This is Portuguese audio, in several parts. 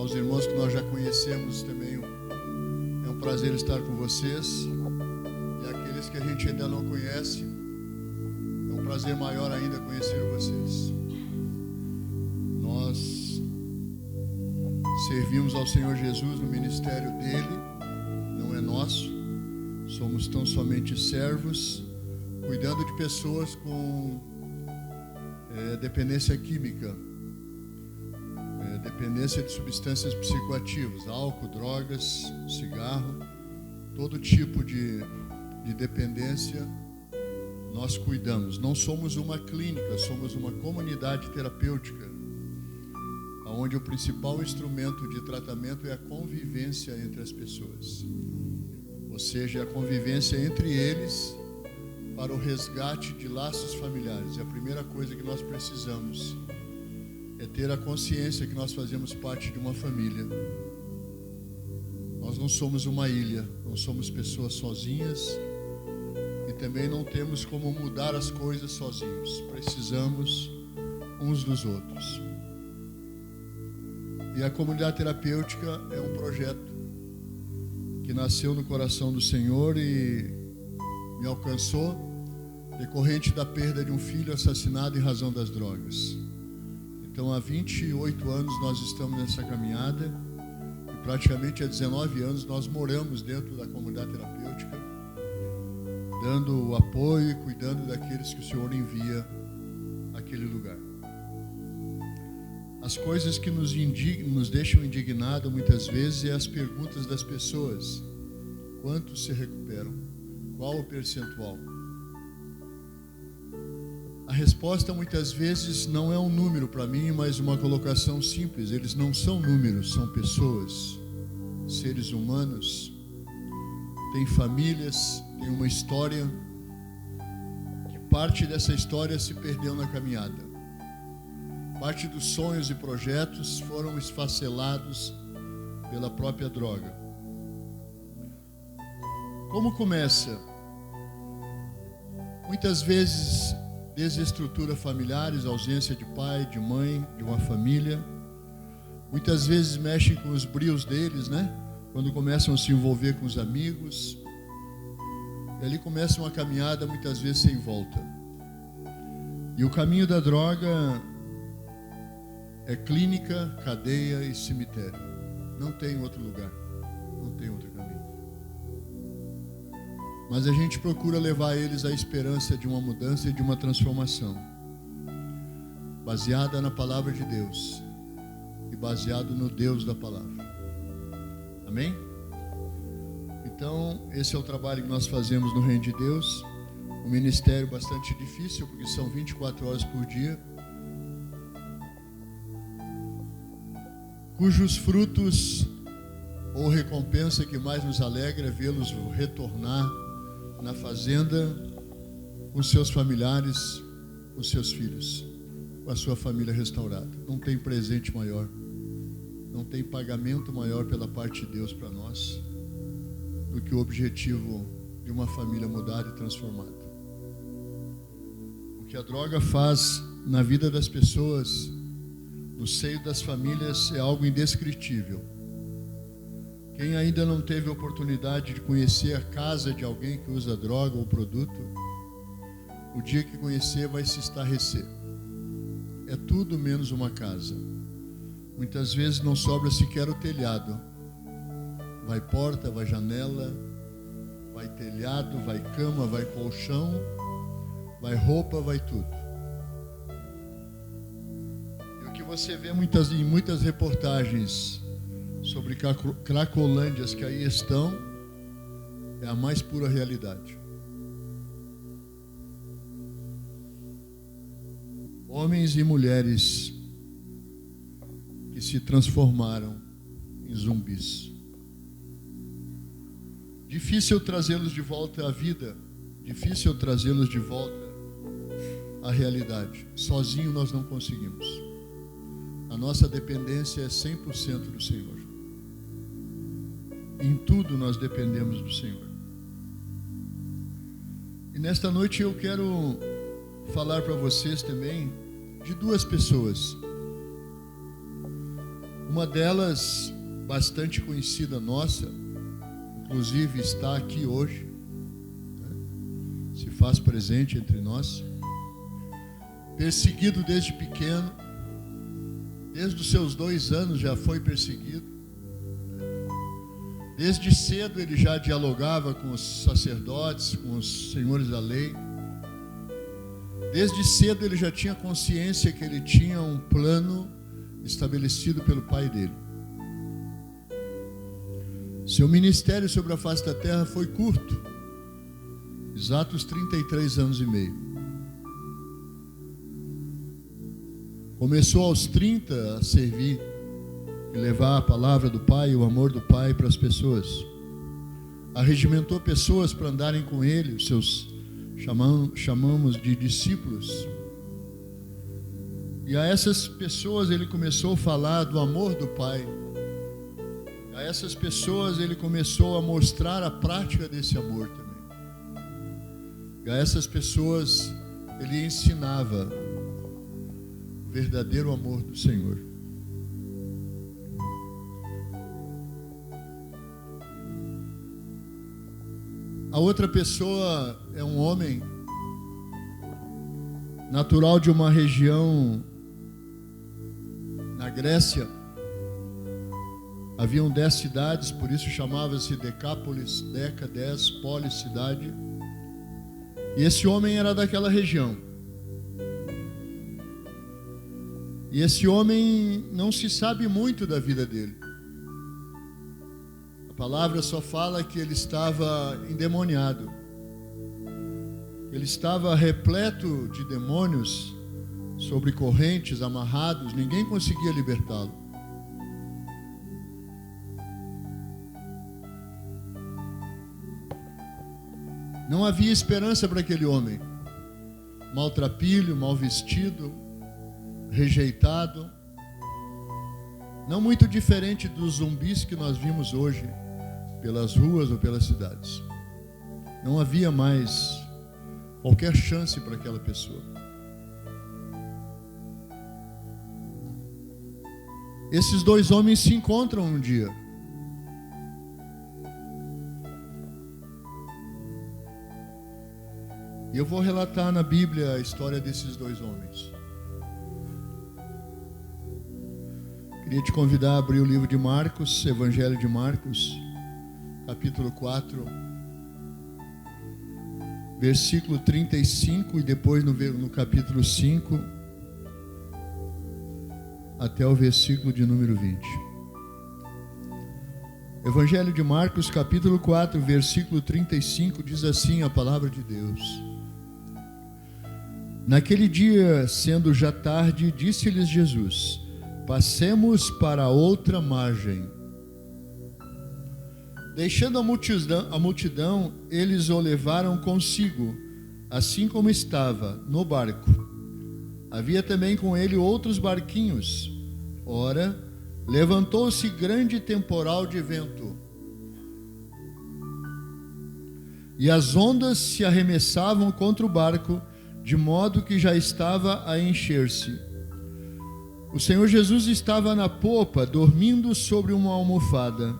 Aos irmãos que nós já conhecemos também, é um prazer estar com vocês. E aqueles que a gente ainda não conhece, é um prazer maior ainda conhecer vocês. Nós servimos ao Senhor Jesus no ministério dele, não é nosso. Somos tão somente servos, cuidando de pessoas com dependência química, dependência de substâncias psicoativas, álcool, drogas, cigarro, todo tipo de dependência nós cuidamos. Não somos uma clínica, somos uma comunidade terapêutica, onde o principal instrumento de tratamento é a convivência entre as pessoas, ou seja, a convivência entre eles para o resgate de laços familiares. E a primeira coisa que nós precisamos é ter a consciência que nós fazemos parte de uma família. Nós não somos uma ilha, não somos pessoas sozinhas e também não temos como mudar as coisas sozinhos. Precisamos uns dos outros. E a comunidade terapêutica é um projeto que nasceu no coração do Senhor e me alcançou decorrente da perda de um filho assassinado em razão das drogas. Então, há 28 anos nós estamos nessa caminhada e praticamente há 19 anos nós moramos dentro da comunidade terapêutica, dando o apoio e cuidando daqueles que o Senhor envia àquele lugar. As coisas que nos deixam indignados muitas vezes é as perguntas das pessoas. Quantos se recuperam? Qual o percentual? A resposta muitas vezes não é um número para mim, mas uma colocação simples. Eles não são números, são pessoas, seres humanos, têm famílias, têm uma história, que parte dessa história se perdeu na caminhada. Parte dos sonhos e projetos foram esfacelados pela própria droga. Como começa? Muitas vezes desestrutura familiares, ausência de pai, de mãe, de uma família. Muitas vezes mexem com os brios deles, né? Quando começam a se envolver com os amigos. E ali começa uma caminhada muitas vezes sem volta. E o caminho da droga é clínica, cadeia e cemitério. Não tem outro lugar. Não tem outro caminho. Mas a gente procura levar eles à esperança de uma mudança e de uma transformação, baseada na palavra de Deus e baseado no Deus da palavra. Amém? Então, esse é o trabalho que nós fazemos no Reino de Deus. Um ministério bastante difícil, porque são 24 horas por dia, cujos frutos ou recompensa que mais nos alegra é vê-los retornar na fazenda com seus familiares, com seus filhos, com a sua família restaurada. Não tem presente maior, não tem pagamento maior pela parte de Deus para nós do que o objetivo de uma família mudada e transformada. O que a droga faz na vida das pessoas, no seio das famílias, é algo indescritível. Quem ainda não teve a oportunidade de conhecer a casa de alguém que usa droga ou produto, o dia que conhecer vai se estarrecer. É tudo menos uma casa. Muitas vezes não sobra sequer o telhado. Vai porta, vai janela, vai telhado, vai cama, vai colchão, vai roupa, vai tudo. E o que você vê em muitas reportagens sobre cracolândias que aí estão, é a mais pura realidade. Homens e mulheres que se transformaram em zumbis. Difícil trazê-los de volta à vida, difícil trazê-los de volta à realidade. Sozinho nós não conseguimos. A nossa dependência é 100% do Senhor. Em tudo nós dependemos do Senhor. E nesta noite eu quero falar para vocês também de duas pessoas Uma delas, bastante conhecida nossa, inclusive está aqui hoje, né? Se faz presente entre nós. Perseguido desde pequeno, desde os seus 2 anos já foi perseguido. Desde cedo ele já dialogava com os sacerdotes, com os senhores da lei. Desde cedo ele já tinha consciência que ele tinha um plano estabelecido pelo pai dele. Seu ministério sobre a face da terra foi curto, exatos 33 anos e meio. Começou aos 30 a servir e levar a palavra do Pai, o amor do Pai para as pessoas. Arregimentou pessoas para andarem com ele, os seus chamamos de discípulos. E a essas pessoas ele começou a falar do amor do Pai. A essas pessoas ele começou a mostrar a prática desse amor também. E a essas pessoas ele ensinava o verdadeiro amor do Senhor. A outra pessoa é um homem natural de uma região na Grécia. Haviam 10 cidades, por isso chamava-se Decápolis, Deca, 10, Polis, cidade. E esse homem era daquela região. E esse homem não se sabe muito da vida dele. A palavra só fala que ele estava endemoniado. Ele estava repleto de demônios, sobre correntes, amarrados, ninguém conseguia libertá-lo. Não havia esperança para aquele homem. Maltrapilho, mal vestido, rejeitado. Não muito diferente dos zumbis que nós vimos hoje pelas ruas ou pelas cidades. Não havia mais qualquer chance para aquela pessoa. Esses 2 homens se encontram um dia. E eu vou relatar na Bíblia a história desses 2 homens. Queria te convidar a abrir o livro de Marcos, Evangelho de Marcos, capítulo 4, versículo 35 e depois no capítulo 5 até o versículo de número 20. Evangelho de Marcos, capítulo 4, versículo 35, diz assim a palavra de Deus. Naquele dia, sendo já tarde, disse-lhes Jesus: passemos para a outra margem. Deixando a multidão, eles o levaram consigo, assim como estava, no barco. Havia também com ele outros barquinhos. Ora, levantou-se grande temporal de vento, e as ondas se arremessavam contra o barco, de modo que já estava a encher-se. O Senhor Jesus estava na popa, dormindo sobre uma almofada.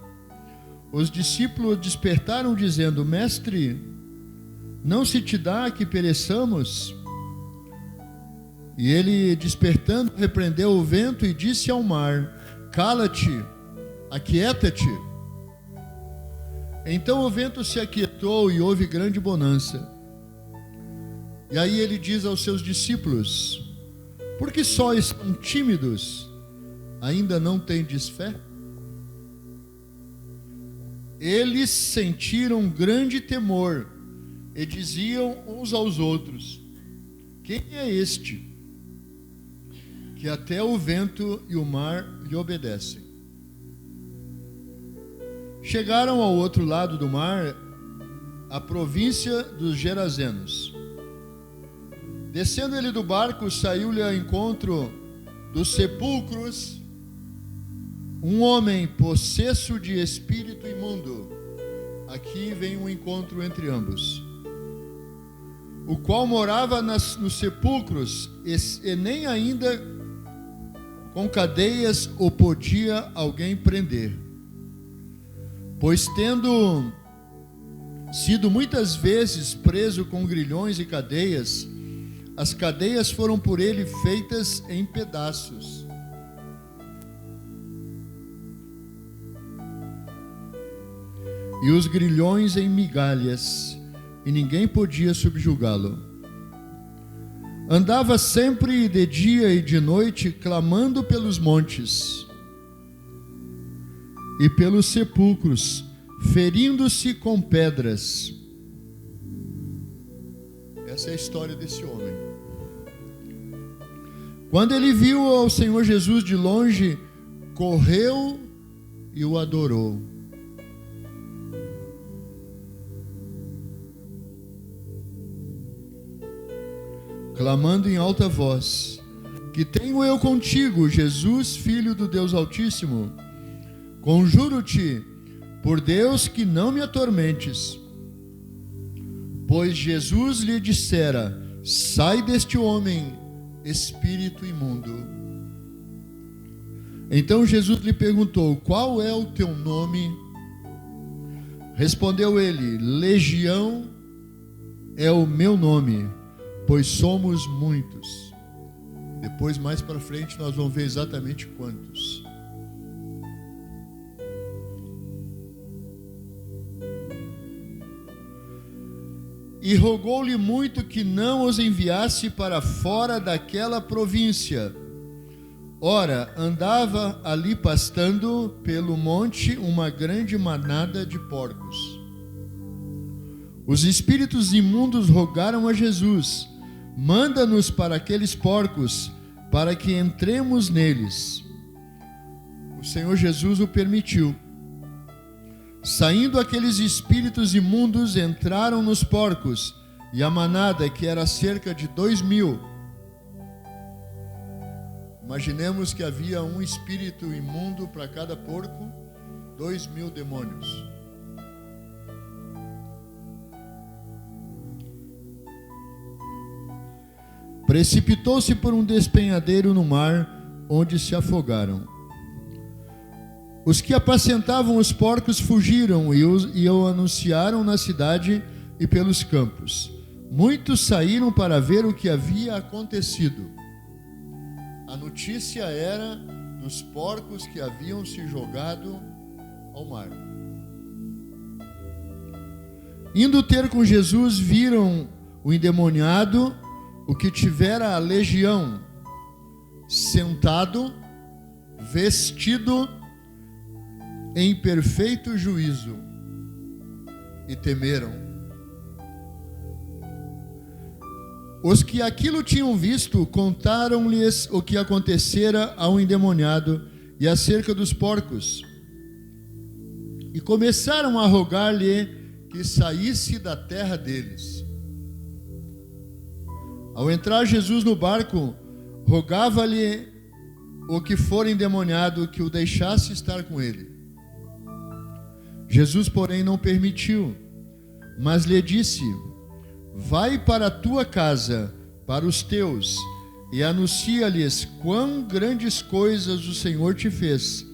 Os discípulos despertaram, dizendo: Mestre, não se te dá que pereçamos? E ele, despertando, repreendeu o vento e disse ao mar: Cala-te, aquieta-te. Então o vento se aquietou e houve grande bonança. E aí ele diz aos seus discípulos: por que só estão tímidos? Ainda não tendes fé? Eles sentiram grande temor e diziam uns aos outros: quem é este, que até o vento e o mar lhe obedecem? Chegaram ao outro lado do mar, a província dos Gerazenos. Descendo ele do barco, saiu-lhe ao encontro dos sepulcros um homem possesso de espírito imundo. Aqui vem um encontro entre ambos. O qual morava nos sepulcros e nem ainda com cadeias o podia alguém prender. Pois tendo sido muitas vezes preso com grilhões e cadeias, as cadeias foram por ele feitas em pedaços. E os grilhões em migalhas, e ninguém podia subjugá-lo. Andava sempre de dia e de noite, clamando pelos montes e pelos sepulcros, ferindo-se com pedras. Essa é a história desse homem. Quando ele viu ao Senhor Jesus de longe, correu e o adorou. Clamando em alta voz: que tenho eu contigo, Jesus, Filho do Deus Altíssimo? Conjuro-te, por Deus, que não me atormentes. Pois Jesus lhe dissera: sai deste homem, espírito imundo. Então Jesus lhe perguntou: qual é o teu nome? Respondeu ele: Legião é o meu nome, pois somos muitos. Depois, mais para frente, nós vamos ver exatamente quantos. E rogou-lhe muito que não os enviasse para fora daquela província. Ora, andava ali pastando pelo monte uma grande manada de porcos. Os espíritos imundos rogaram a Jesus: manda-nos para aqueles porcos, para que entremos neles. O Senhor Jesus o permitiu. Saindo aqueles espíritos imundos, entraram nos porcos, e a manada, que era cerca de 2.000. Imaginemos que havia um espírito imundo para cada porco, 2.000 demônios. Precipitou-se por um despenhadeiro no mar, onde se afogaram. Os que apacentavam os porcos fugiram e o anunciaram na cidade e pelos campos. Muitos saíram para ver o que havia acontecido. A notícia era dos porcos que haviam se jogado ao mar. Indo ter com Jesus, viram o endemoniado, o que tivera a legião, sentado, vestido em perfeito juízo, e temeram. Os que aquilo tinham visto contaram-lhes o que acontecera ao endemoniado e acerca dos porcos, e começaram a rogar-lhe que saísse da terra deles. Ao entrar Jesus no barco, rogava-lhe o que for endemoniado que o deixasse estar com ele. Jesus, porém, não permitiu, mas lhe disse: vai para a tua casa, para os teus, e anuncia-lhes quão grandes coisas o Senhor te fez,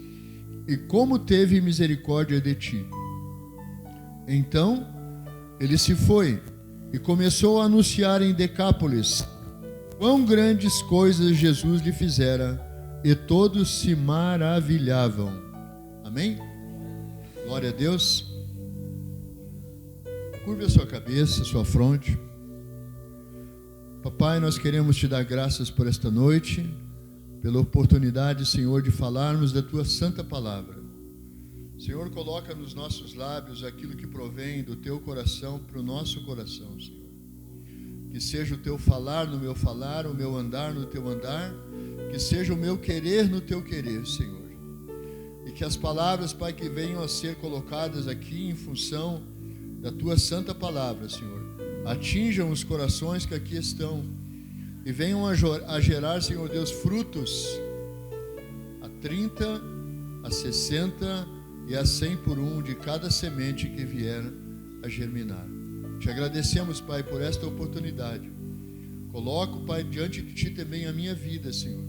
e como teve misericórdia de ti. Então ele se foi e começou a anunciar em Decápolis quão grandes coisas Jesus lhe fizera, e todos se maravilhavam. Amém? Glória a Deus. Curve a sua cabeça, a sua fronte. Papai, nós queremos te dar graças por esta noite, pela oportunidade, Senhor, de falarmos da tua santa palavra. Senhor, coloca nos nossos lábios aquilo que provém do teu coração para o nosso coração, Senhor. Que seja o teu falar no meu falar, o meu andar no teu andar, que seja o meu querer no teu querer, Senhor. E que as palavras, Pai, que venham a ser colocadas aqui em função da tua santa palavra, Senhor, atinjam os corações que aqui estão e venham a gerar, Senhor Deus, frutos a 30, a 60 e a 100 por um de cada semente que vier a germinar. Te agradecemos, Pai, por esta oportunidade. Coloco, Pai, diante de ti também a minha vida, Senhor,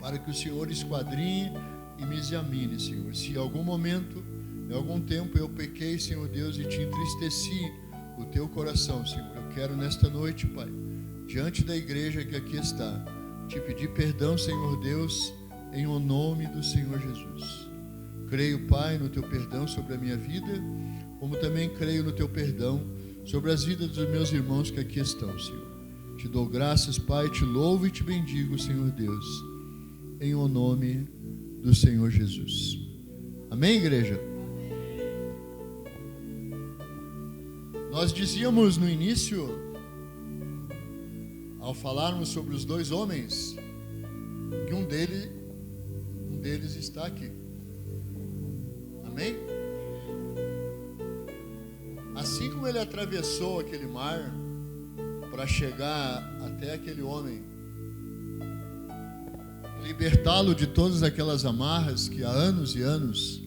para que o Senhor esquadrinhe e me examine, Senhor. Se em algum momento, em algum tempo eu pequei, Senhor Deus, e te entristeci o teu coração, Senhor, eu quero nesta noite, Pai, diante da igreja que aqui está, te pedir perdão, Senhor Deus, em o nome do Senhor Jesus. Creio, Pai, no teu perdão sobre a minha vida, como também creio no teu perdão sobre as vidas dos meus irmãos que aqui estão, Senhor. Te dou graças, Pai, te louvo e te bendigo, Senhor Deus, em o nome do Senhor Jesus. Amém, igreja? Nós dizíamos no início, ao falarmos sobre os dois homens, que um deles está aqui. Amém? Assim como ele atravessou aquele mar para chegar até aquele homem, libertá-lo de todas aquelas amarras que há anos e anos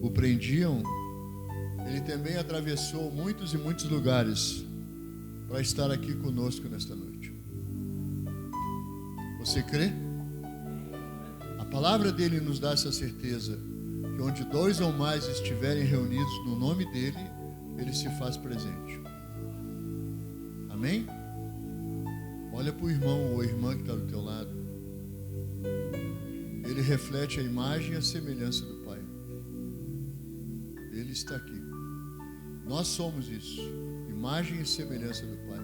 o prendiam, ele também atravessou muitos e muitos lugares para estar aqui conosco nesta noite. Você crê? A palavra dele nos dá essa certeza, que onde dois ou mais estiverem reunidos no nome dele, ele se faz presente. Amém? Olha para o irmão ou a irmã que está do teu lado. Ele reflete a imagem e a semelhança do Pai. Ele está aqui. Nós somos isso, imagem e semelhança do Pai.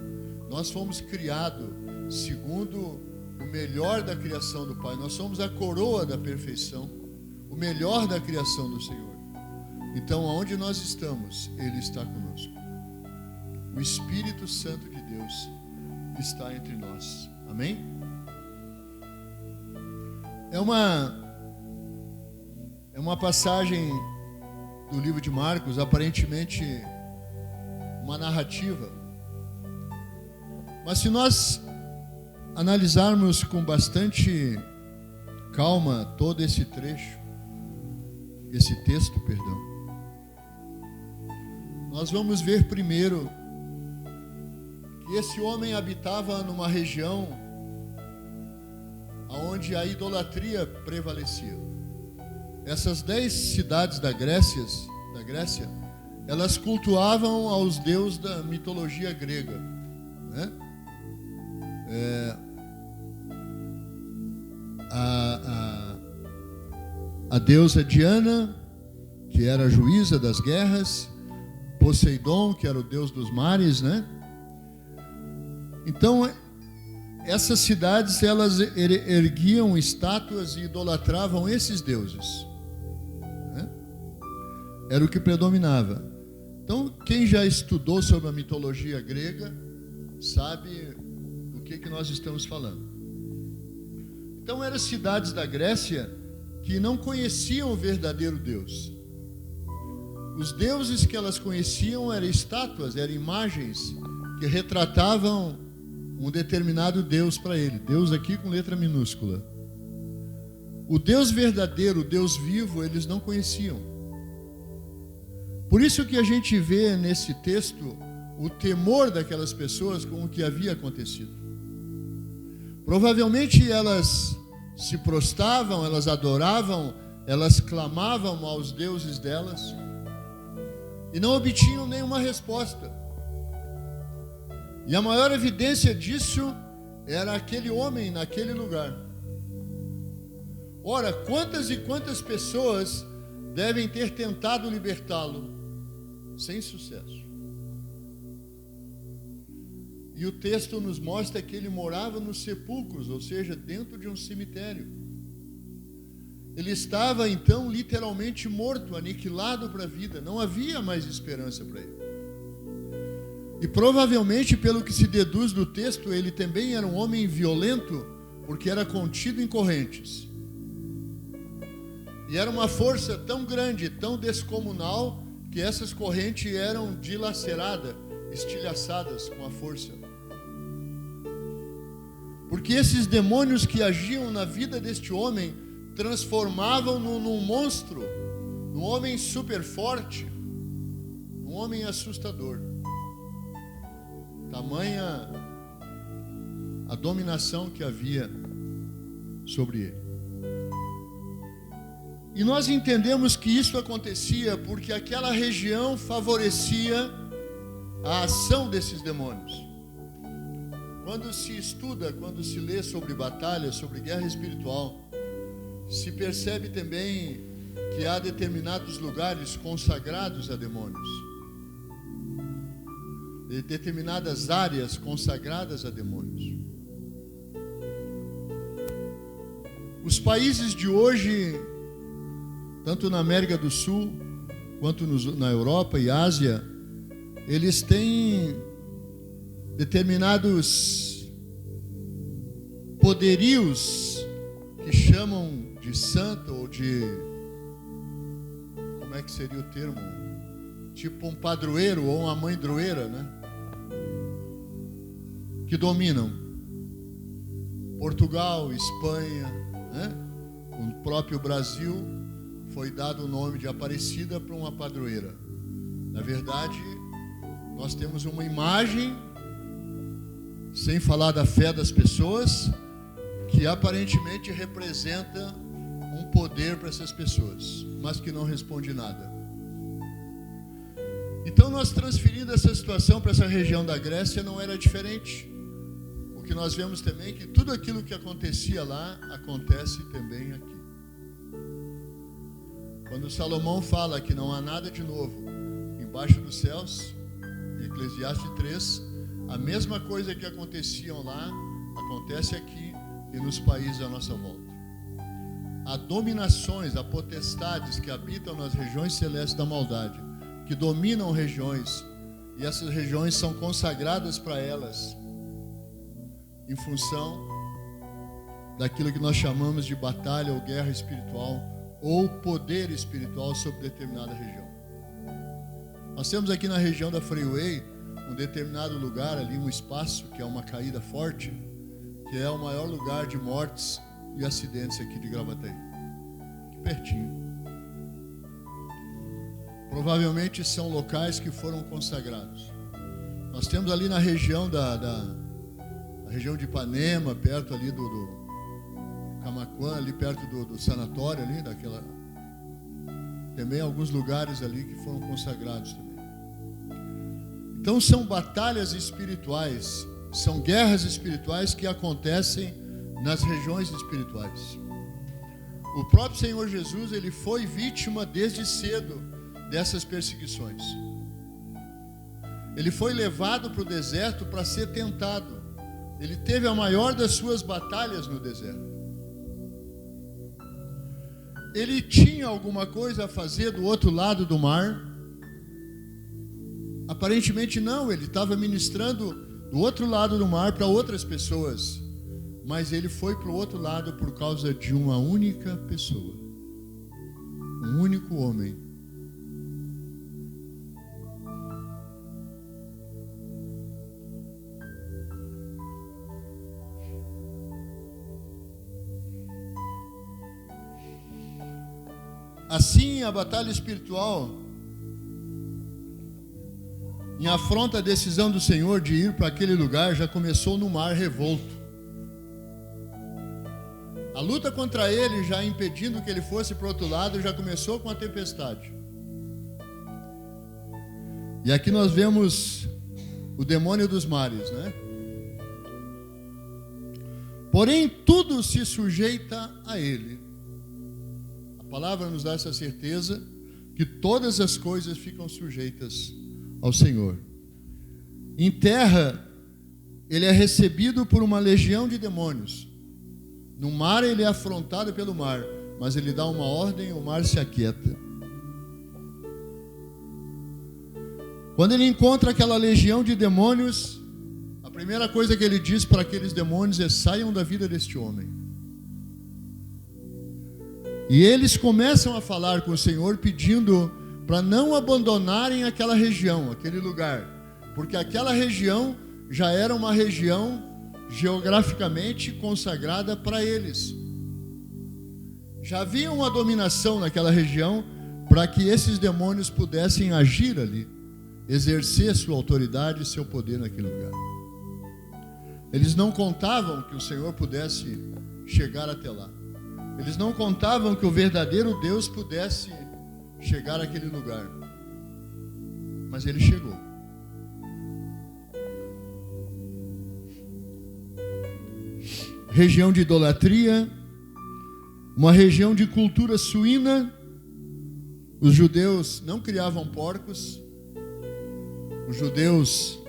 Nós fomos criados segundo o melhor da criação do Pai. Nós somos a coroa da perfeição, o melhor da criação do Senhor. Então, aonde nós estamos, Ele está conosco. O Espírito Santo de Deus está entre nós. Amém? É uma passagem do livro de Marcos, aparentemente uma narrativa. Mas se nós analisarmos com bastante calma todo esse trecho, esse texto, perdão, nós vamos ver primeiro que esse homem habitava numa região onde a idolatria prevalecia. Essas 10 cidades da Grécia, elas cultuavam aos deuses da mitologia grega, né? A deusa Diana, que era a juíza das guerras, Poseidon, que era o deus dos mares, né? Então, essas cidades, elas erguiam estátuas e idolatravam esses deuses, né? Era o que predominava. Então, quem já estudou sobre a mitologia grega sabe do que nós estamos falando. Então, eram cidades da Grécia que não conheciam o verdadeiro Deus. Os deuses que elas conheciam eram estátuas, eram imagens que retratavam um determinado Deus para ele. Deus aqui com letra minúscula. O Deus verdadeiro, o Deus vivo, eles não conheciam. Por isso que a gente vê nesse texto o temor daquelas pessoas com o que havia acontecido. Provavelmente elas se prostravam, elas adoravam, elas clamavam aos deuses delas e não obtinham nenhuma resposta. E a maior evidência disso era aquele homem naquele lugar. Ora, quantas e quantas pessoas devem ter tentado libertá-lo sem sucesso? E o texto nos mostra que ele morava nos sepulcros, ou seja, dentro de um cemitério. Ele estava então literalmente morto, aniquilado para a vida. Não havia mais esperança para ele. E provavelmente, pelo que se deduz do texto, ele também era um homem violento, porque era contido em correntes. E era uma força tão grande, tão descomunal, que essas correntes eram dilaceradas, estilhaçadas com a força. Porque esses demônios que agiam na vida deste homem transformavam-no num monstro, num homem super forte, num homem assustador. Tamanha a dominação que havia sobre ele. E nós entendemos que isso acontecia porque aquela região favorecia a ação desses demônios. Quando se estuda, quando se lê sobre batalha, sobre guerra espiritual, se percebe também que há determinados lugares consagrados a demônios, determinadas áreas consagradas a demônios. Os países de hoje, tanto na América do Sul quanto na Europa e Ásia, eles têm determinados poderios que chamam de santo ou de, como é que seria o termo? Tipo um padroeiro ou uma mãe droeira, né? Que dominam Portugal, Espanha, né? O próprio Brasil foi dado o nome de Aparecida para uma padroeira. Na verdade, nós temos uma imagem, sem falar da fé das pessoas, que aparentemente representa um poder para essas pessoas, mas que não responde nada. Então, nós transferindo essa situação para essa região da Grécia, não era diferente. O que nós vemos também é que tudo aquilo que acontecia lá, acontece também aqui. Quando Salomão fala que não há nada de novo embaixo dos céus, em Eclesiastes 3, a mesma coisa que aconteciam lá, acontece aqui e nos países à nossa volta. Há dominações, há potestades que habitam nas regiões celestes da maldade, que dominam regiões, e essas regiões são consagradas para elas, em função daquilo que nós chamamos de batalha ou guerra espiritual, ou poder espiritual sobre determinada região. Nós temos aqui na região da Freeway, um determinado lugar ali, um espaço, que é uma caída forte, que é o maior lugar de mortes e acidentes aqui de Gravataí. Aqui pertinho. Provavelmente são locais que foram consagrados. Nós temos ali na região da região de Ipanema, perto ali do Camaquã, ali perto do sanatório ali, também alguns lugares ali que foram consagrados também. Então são batalhas espirituais, são guerras espirituais que acontecem nas regiões espirituais. O próprio Senhor Jesus, ele foi vítima desde cedo dessas perseguições. Ele foi levado para o deserto para ser tentado. Ele teve a maior das suas batalhas no deserto. Ele tinha alguma coisa a fazer do outro lado do mar? Aparentemente não, ele estava ministrando do outro lado do mar para outras pessoas. Mas ele foi para o outro lado por causa de uma única pessoa. Um único homem. Assim, a batalha espiritual, em afronta à decisão do Senhor de ir para aquele lugar, já começou no mar revolto. A luta contra ele, já impedindo que ele fosse para o outro lado, já começou com a tempestade. E aqui nós vemos o demônio dos mares, né? Porém, tudo se sujeita a ele. A palavra nos dá essa certeza que todas as coisas ficam sujeitas ao Senhor. Em terra, ele é recebido por uma legião de demônios. No mar, ele é afrontado pelo mar, mas ele dá uma ordem e o mar se aquieta. Quando ele encontra aquela legião de demônios, a primeira coisa que ele diz para aqueles demônios é: saiam da vida deste homem. E eles começam a falar com o Senhor, pedindo para não abandonarem aquela região, aquele lugar, porque aquela região já era uma região geograficamente consagrada para eles. Já havia uma dominação naquela região para que esses demônios pudessem agir ali, exercer sua autoridade e seu poder naquele lugar. Eles não contavam que o Senhor pudesse chegar até lá. Eles não contavam que o verdadeiro Deus pudesse chegar àquele lugar. Mas ele chegou. Região de idolatria, uma região de cultura suína. Os judeus não criavam porcos. Os judeus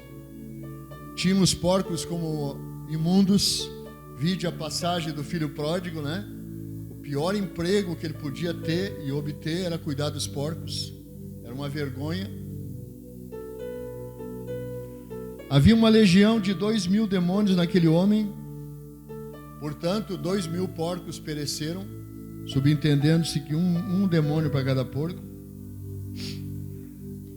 tinham os porcos como imundos. Vide a passagem do filho pródigo, né? O pior emprego que ele podia ter e obter era cuidar dos porcos. Era uma vergonha. Havia uma legião de 2.000 demônios naquele homem. Portanto, 2.000 porcos pereceram, subentendendo-se que um demônio para cada porco.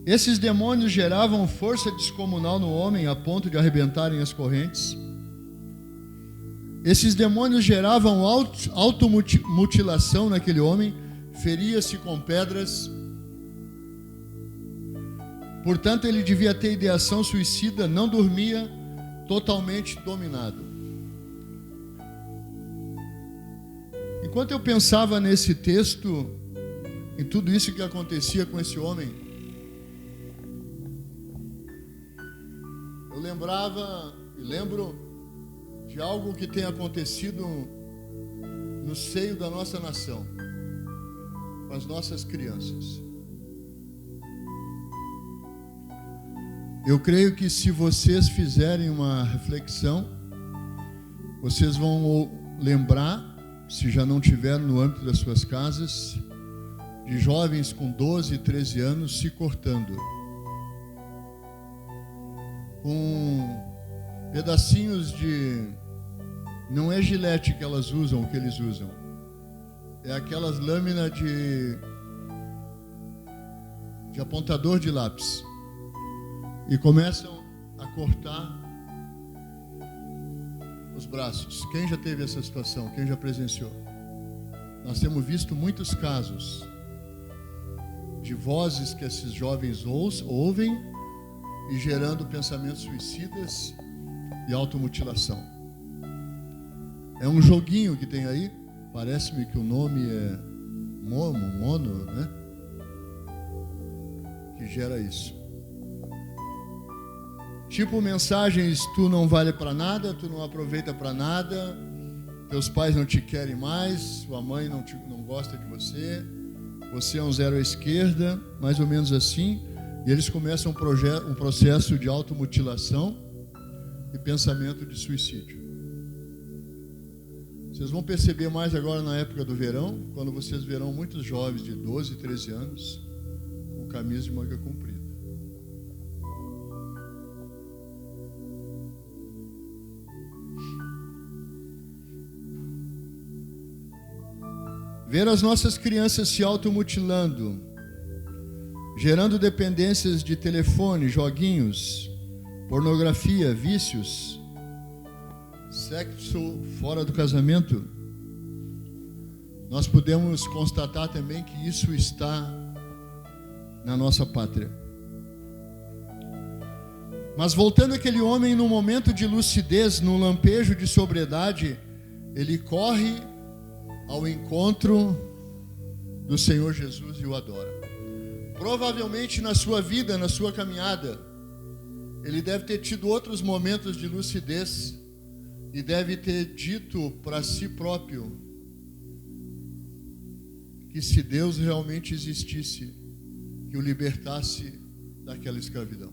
Esses demônios geravam força descomunal no homem a ponto de arrebentarem as correntes. Esses demônios geravam automutilação naquele homem, feria-se com pedras. Portanto, ele devia ter ideação suicida, não dormia, totalmente dominado. Enquanto eu pensava nesse texto, em tudo isso que acontecia com esse homem, eu lembrava e lembro de algo que tem acontecido no seio da nossa nação, com as nossas crianças. Eu creio que se vocês fizerem uma reflexão, vocês vão lembrar, se já não tiveram no âmbito das suas casas, de jovens com 12 e 13 anos se cortando com pedacinhos de... Não é gilete que elas usam, que eles usam. É aquelas lâminas de apontador de lápis. E começam a cortar os braços. Quem já teve essa situação? Quem já presenciou? Nós temos visto muitos casos de vozes que esses jovens ouvem e gerando pensamentos suicidas e automutilação. É um joguinho que tem aí, parece-me que o nome é Mono, né? Que gera isso. Tipo mensagens, tu não vale para nada, tu não aproveita para nada, teus pais não te querem mais, sua mãe não gosta de você, você é um zero à esquerda, mais ou menos assim. E eles começam um processo de automutilação e pensamento de suicídio. Vocês vão perceber mais agora na época do verão, quando vocês verão muitos jovens de 12, 13 anos com camisa de manga comprida. Ver as nossas crianças se automutilando, gerando dependências de telefone, joguinhos, pornografia, vícios, sexo fora do casamento, nós podemos constatar também que isso está na nossa pátria. Mas voltando àquele homem, num momento de lucidez, num lampejo de sobriedade, ele corre ao encontro do Senhor Jesus e o adora. Provavelmente na sua vida, na sua caminhada, ele deve ter tido outros momentos de lucidez e deve ter dito para si próprio que se Deus realmente existisse, que o libertasse daquela escravidão.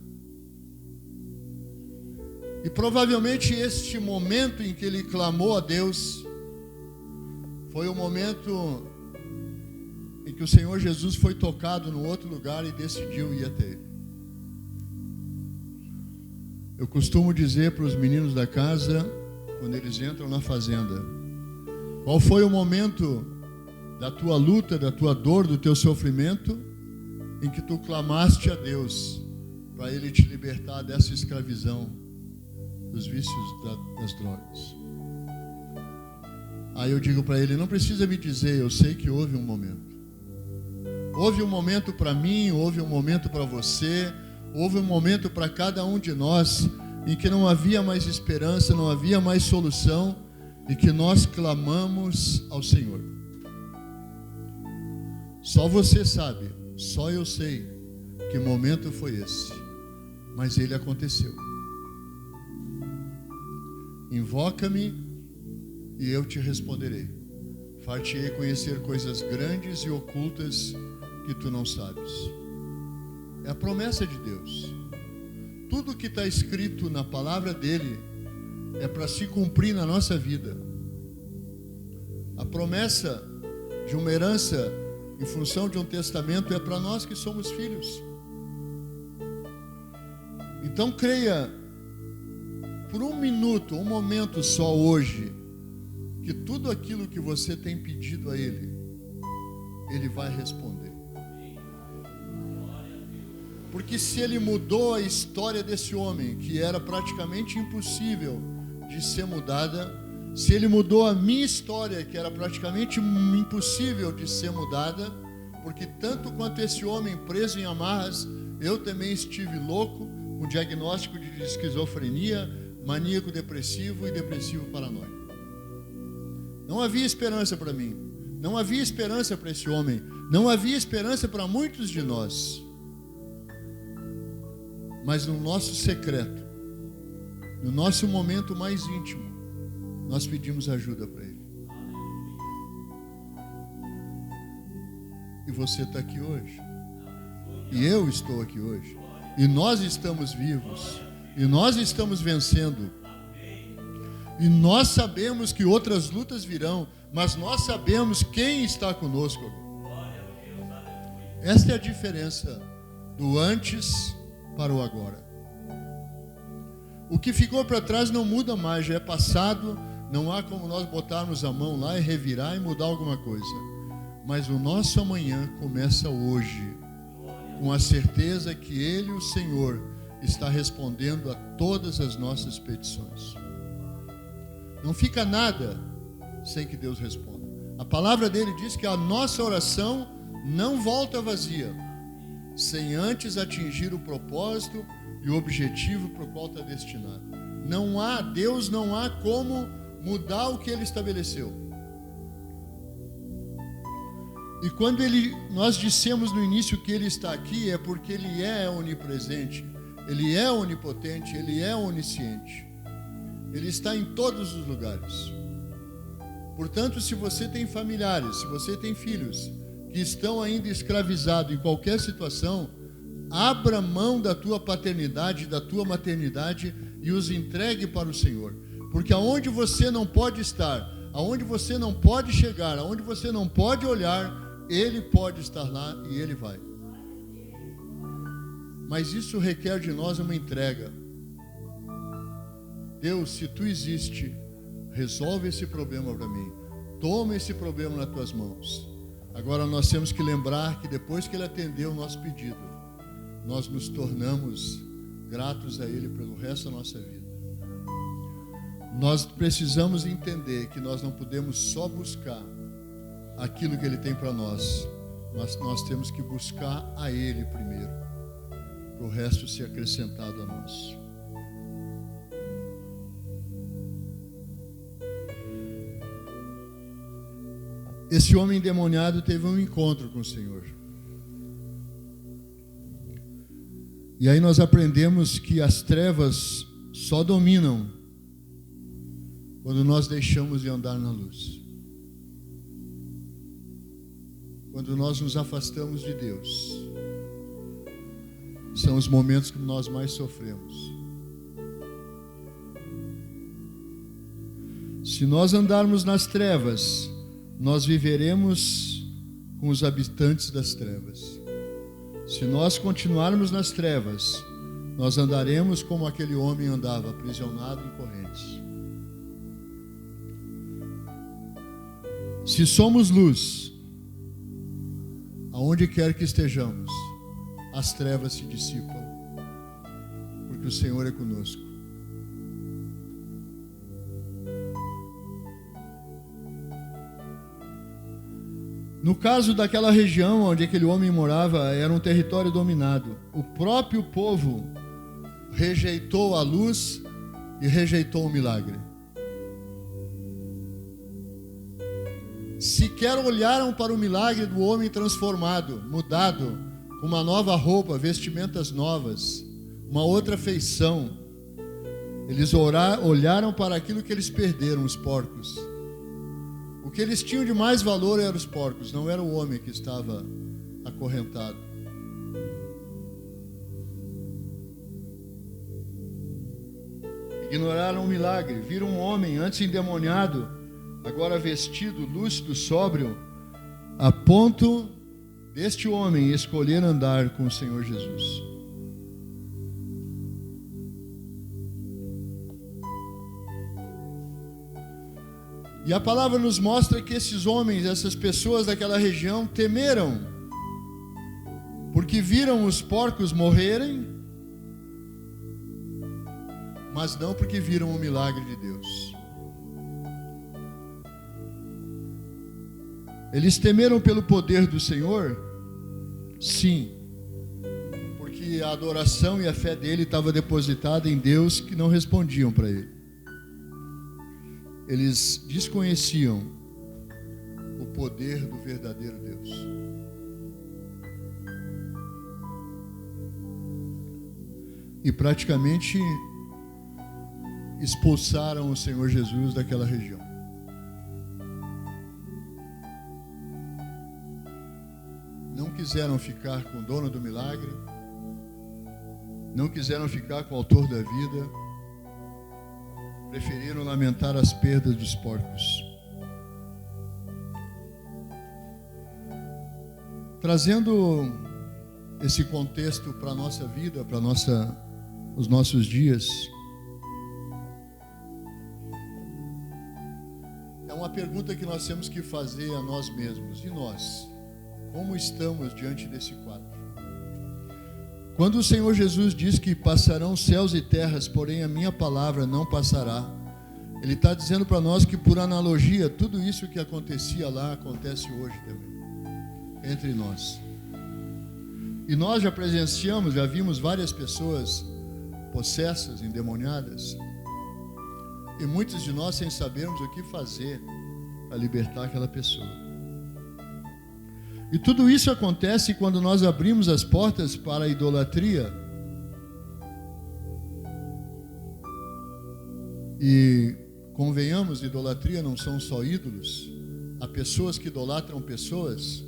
E provavelmente este momento em que ele clamou a Deus foi o momento em que o Senhor Jesus foi tocado no outro lugar e decidiu ir até ele. Eu costumo dizer para os meninos da casa, quando eles entram na fazenda, qual foi o momento da tua luta, da tua dor, do teu sofrimento, em que tu clamaste a Deus para Ele te libertar dessa escravidão, dos vícios das drogas. Aí eu digo para ele, não precisa me dizer, eu sei que houve um momento. Houve um momento para mim, houve um momento para você, houve um momento para cada um de nós, em que não havia mais esperança, não havia mais solução, e que nós clamamos ao Senhor. Só você sabe, só eu sei que momento foi esse, mas ele aconteceu. Invoca-me e eu te responderei. Far-te-ei conhecer coisas grandes e ocultas que tu não sabes. É a promessa de Deus. Tudo que está escrito na palavra dele é para se cumprir na nossa vida. A promessa de uma herança em função de um testamento é para nós que somos filhos. Então creia por um minuto, um momento só hoje, que tudo aquilo que você tem pedido a Ele, Ele vai responder. Porque se Ele mudou a história desse homem, que era praticamente impossível de ser mudada, se Ele mudou a minha história, que era praticamente impossível de ser mudada, porque tanto quanto esse homem preso em amarras, eu também estive louco, com diagnóstico de esquizofrenia, maníaco depressivo e depressivo paranoico. Não havia esperança para mim, não havia esperança para esse homem, não havia esperança para muitos de nós. Mas no nosso secreto, no nosso momento mais íntimo, nós pedimos ajuda para Ele. E você está aqui hoje, e eu estou aqui hoje, e nós estamos vivos, e nós estamos vencendo. E nós sabemos que outras lutas virão, mas nós sabemos quem está conosco. Esta é a diferença do antes para o agora. O que ficou para trás não muda mais, já é passado, não há como nós botarmos a mão lá e revirar e mudar alguma coisa. Mas o nosso amanhã começa hoje, com a certeza que Ele, o Senhor, está respondendo a todas as nossas petições. Não fica nada sem que Deus responda. A palavra dele diz que a nossa oração não volta vazia, sem antes atingir o propósito e o objetivo para o qual está destinado. Deus não há como mudar o que Ele estabeleceu. E quando nós dissemos no início que Ele está aqui, é porque Ele é onipresente, Ele é onipotente, Ele é onisciente. Ele está em todos os lugares. Portanto, se você tem familiares, se você tem filhos que estão ainda escravizados em qualquer situação, abra mão da tua paternidade, da tua maternidade e os entregue para o Senhor. Porque aonde você não pode estar, aonde você não pode chegar, aonde você não pode olhar, Ele pode estar lá e Ele vai. Mas isso requer de nós uma entrega. Deus, se Tu existe, resolve esse problema para mim. Toma esse problema nas Tuas mãos. Agora nós temos que lembrar que depois que Ele atendeu o nosso pedido, nós nos tornamos gratos a Ele pelo resto da nossa vida. Nós precisamos entender que nós não podemos só buscar aquilo que Ele tem para nós. Nós temos que buscar a Ele primeiro, para o resto ser acrescentado a nós. Esse homem endemoniado teve um encontro com o Senhor. E aí nós aprendemos que as trevas só dominam quando nós deixamos de andar na luz. Quando nós nos afastamos de Deus, são os momentos que nós mais sofremos. Se nós andarmos nas trevas, nós viveremos com os habitantes das trevas. Se nós continuarmos nas trevas, nós andaremos como aquele homem andava, aprisionado em correntes. Se somos luz, aonde quer que estejamos, as trevas se dissipam, porque o Senhor é conosco. No caso daquela região onde aquele homem morava, era um território dominado. O próprio povo rejeitou a luz e rejeitou o milagre. sequer olharam para o milagre do homem transformado, mudado, com uma nova roupa, vestimentas novas, uma outra feição. Eles olharam para aquilo que eles perderam, os porcos. O que eles tinham de mais valor eram os porcos, não era o homem que estava acorrentado. Ignoraram o milagre, viram um homem antes endemoniado, agora vestido, lúcido, sóbrio, a ponto deste homem escolher andar com o Senhor Jesus. E a palavra nos mostra que esses homens, essas pessoas daquela região temeram, porque viram os porcos morrerem, mas não porque viram o milagre de Deus. Eles temeram pelo poder do Senhor? Sim, porque a adoração e a fé dele estava depositada em Deus, que não respondiam para ele. Eles desconheciam o poder do verdadeiro Deus. E praticamente expulsaram o Senhor Jesus daquela região. Não quiseram ficar com o dono do milagre, não quiseram ficar com o autor da vida, preferiram lamentar as perdas dos porcos. Trazendo esse contexto para a nossa vida, para os nossos dias, é uma pergunta que nós temos que fazer a nós mesmos. E nós? Como estamos diante desse quadro? Quando o Senhor Jesus diz que passarão céus e terras, porém a minha palavra não passará, Ele está dizendo para nós que, por analogia, tudo isso que acontecia lá acontece hoje também, entre nós. E nós já presenciamos, já vimos várias pessoas possessas, endemoniadas, e muitos de nós sem sabermos o que fazer para libertar aquela pessoa. E tudo isso acontece quando nós abrimos as portas para a idolatria. E convenhamos, idolatria não são só ídolos. Há pessoas que idolatram pessoas,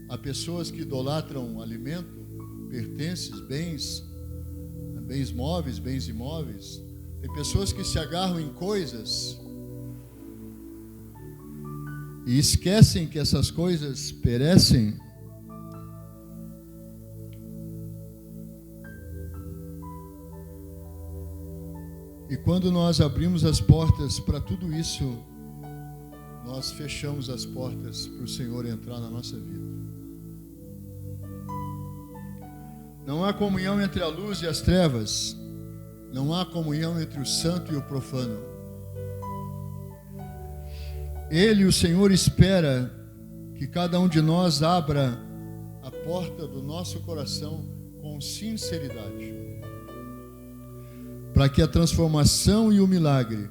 há pessoas que idolatram alimento, pertences, bens móveis, bens imóveis. Tem pessoas que se agarram em coisas e esquecem que essas coisas perecem. E quando nós abrimos as portas para tudo isso, nós fechamos as portas para o Senhor entrar na nossa vida. Não há comunhão entre a luz e as trevas. Não há comunhão entre o santo e o profano. Ele, o Senhor, espera que cada um de nós abra a porta do nosso coração com sinceridade, para que a transformação e o milagre,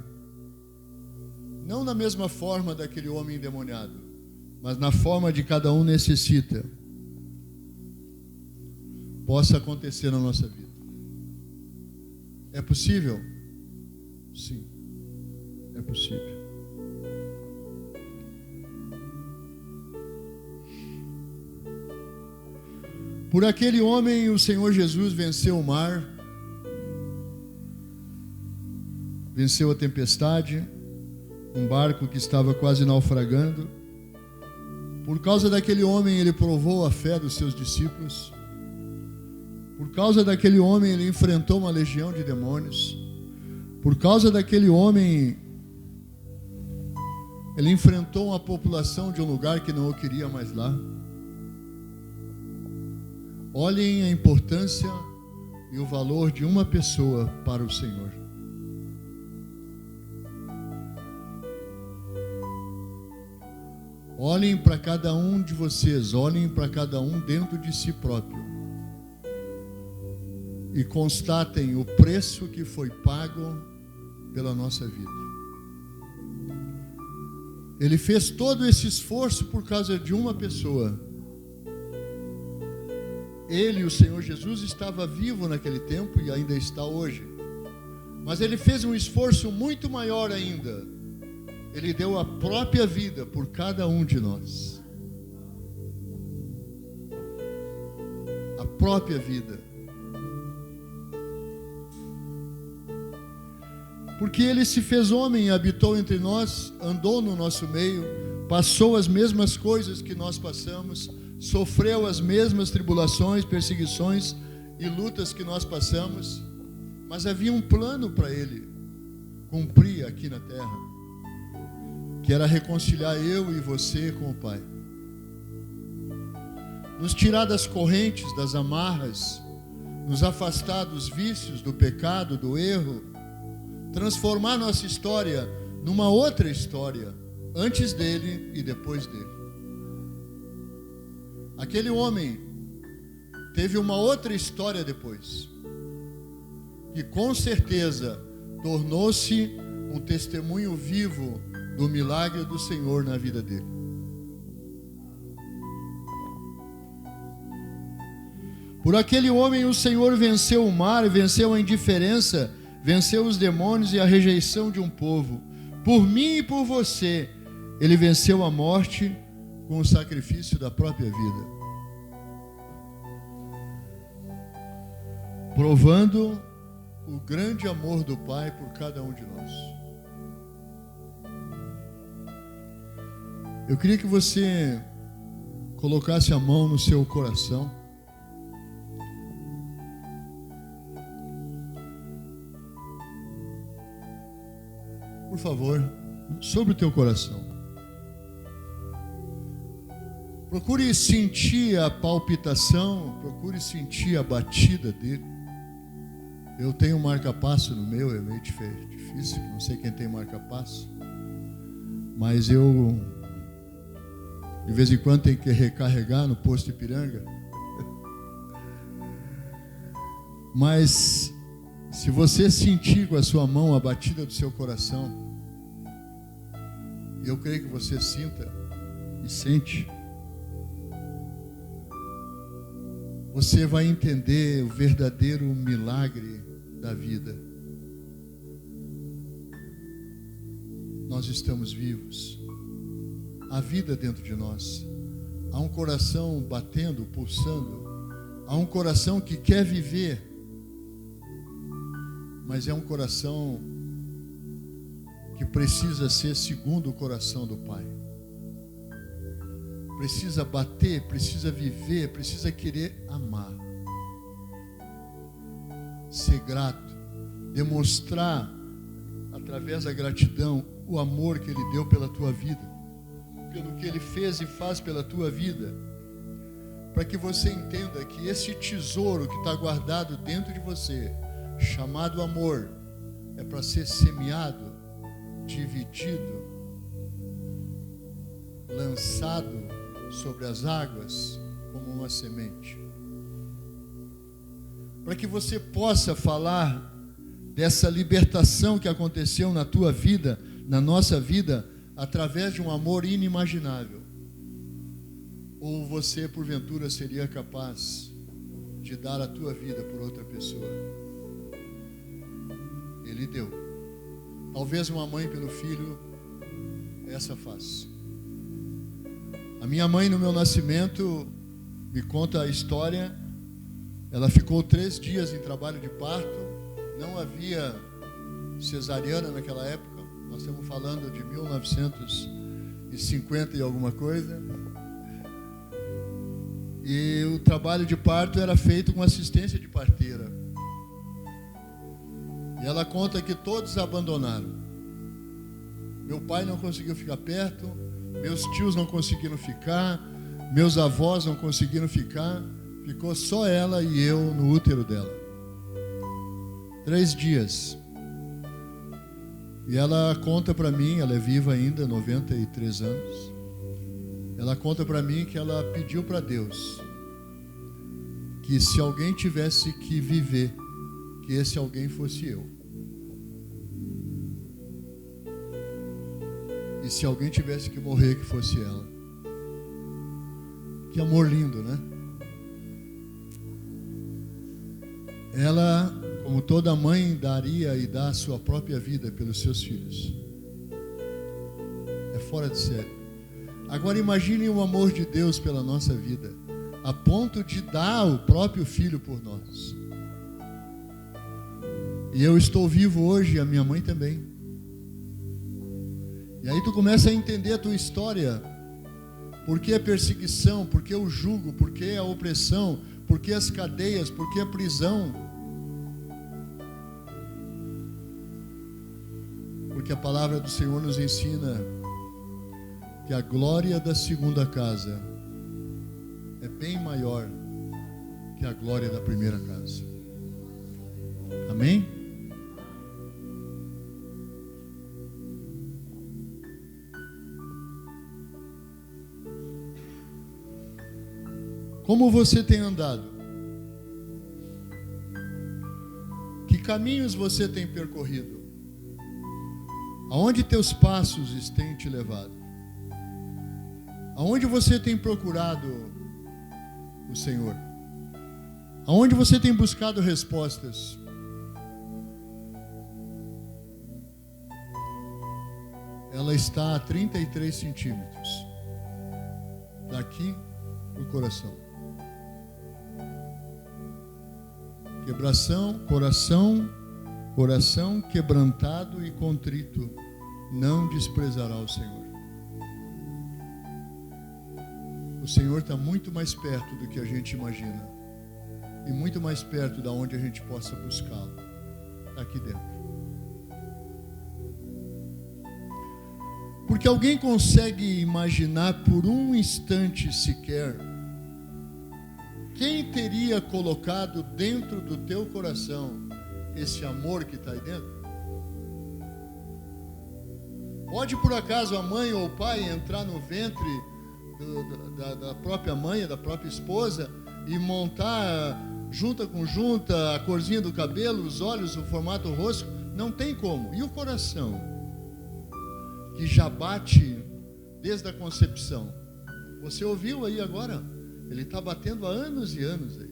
não na mesma forma daquele homem endemoniado, mas na forma de cada um necessita, possa acontecer na nossa vida. É possível? Sim, é possível. Por aquele homem, o Senhor Jesus venceu o mar, venceu a tempestade, um barco que estava quase naufragando. Por causa daquele homem, ele provou a fé dos seus discípulos. Por causa daquele homem, ele enfrentou uma legião de demônios. Por causa daquele homem, ele enfrentou uma população de um lugar que não o queria mais lá. Olhem a importância e o valor de uma pessoa para o Senhor. Olhem para cada um de vocês, olhem para cada um dentro de si próprio e constatem o preço que foi pago pela nossa vida. Ele fez todo esse esforço por causa de uma pessoa. Ele, o Senhor Jesus, estava vivo naquele tempo e ainda está hoje. Mas ele fez um esforço muito maior ainda. Ele deu a própria vida por cada um de nós. A própria vida. Porque ele se fez homem e habitou entre nós, andou no nosso meio, passou as mesmas coisas que nós passamos, sofreu as mesmas tribulações, perseguições e lutas que nós passamos, mas havia um plano para ele cumprir aqui na terra, que era reconciliar eu e você com o Pai, nos tirar das correntes, das amarras, nos afastar dos vícios, do pecado, do erro, transformar nossa história numa outra história, antes dele e depois dele. Aquele homem teve uma outra história depois, que com certeza tornou-se um testemunho vivo do milagre do Senhor na vida dele. Por aquele homem o Senhor venceu o mar, venceu a indiferença, venceu os demônios e a rejeição de um povo. Por mim e por você, ele venceu a morte com o sacrifício da própria vida, provando o grande amor do Pai por cada um de nós. Eu queria que você colocasse a mão no seu coração. Por favor, sobre o teu coração. Procure sentir a palpitação, procure sentir a batida dele. Eu tenho marca-passo no meu, é meio difícil, não sei quem tem marca-passo. Mas eu, de vez em quando, tenho que recarregar no posto Ipiranga. Mas, se você sentir com a sua mão a batida do seu coração, eu creio que você sinta e sente, você vai entender o verdadeiro milagre da vida. Nós estamos vivos. Há vida dentro de nós. Há um coração batendo, pulsando. Há um coração que quer viver. Mas é um coração que precisa ser segundo o coração do Pai. Precisa bater, precisa viver, precisa querer amar. Ser grato, demonstrar através da gratidão o amor que Ele deu pela tua vida, pelo que Ele fez e faz pela tua vida, para que você entenda que esse tesouro que está guardado dentro de você, chamado amor, é para ser semeado, dividido, lançado sobre as águas como uma semente, para que você possa falar dessa libertação que aconteceu na tua vida, na nossa vida, através de um amor inimaginável. Ou você, porventura, seria capaz de dar a tua vida por outra pessoa? Ele deu. Talvez uma mãe pelo filho, essa faz. A minha mãe, no meu nascimento, me conta a história. Ela ficou 3 dias em trabalho de parto. Não havia cesariana naquela época. Nós estamos falando de 1950 e alguma coisa. E o trabalho de parto era feito com assistência de parteira. E ela conta que todos abandonaram. Meu pai não conseguiu ficar perto, meus tios não conseguiram ficar, meus avós não conseguiram ficar, ficou só ela e eu no útero dela. 3 dias. E ela conta para mim, ela é viva ainda, 93 anos. Ela conta para mim que ela pediu para Deus que se alguém tivesse que viver, que esse alguém fosse eu. E se alguém tivesse que morrer, que fosse ela. Que amor lindo, né? Ela, como toda mãe, daria e dá a sua própria vida pelos seus filhos. É fora de série. Agora imagine o amor de Deus pela nossa vida, a ponto de dar o próprio filho por nós. E eu estou vivo hoje, e a minha mãe também. E aí tu começa a entender a tua história. Por que a perseguição? Por que o jugo? Por que a opressão? Por que as cadeias? Por que a prisão? Porque a palavra do Senhor nos ensina que a glória da segunda casa é bem maior que a glória da primeira casa. Amém? Como você tem andado? Que caminhos você tem percorrido? Aonde teus passos têm te levado? Aonde você tem procurado o Senhor? Aonde você tem buscado respostas? Ela está a 33 centímetros daqui do coração. Coração quebrantado e contrito, não desprezará o Senhor. O Senhor está muito mais perto do que a gente imagina. E muito mais perto da onde a gente possa buscá-lo. Está aqui dentro. Porque alguém consegue imaginar por um instante sequer quem teria colocado dentro do teu coração esse amor que está aí dentro? Pode por acaso a mãe ou o pai entrar no ventre da própria mãe, da própria esposa e montar junta com junta a corzinha do cabelo, os olhos, o formato do rosto? Não tem como. E o coração, que já bate desde a concepção? Você ouviu aí agora? Ele está batendo há anos e anos aí.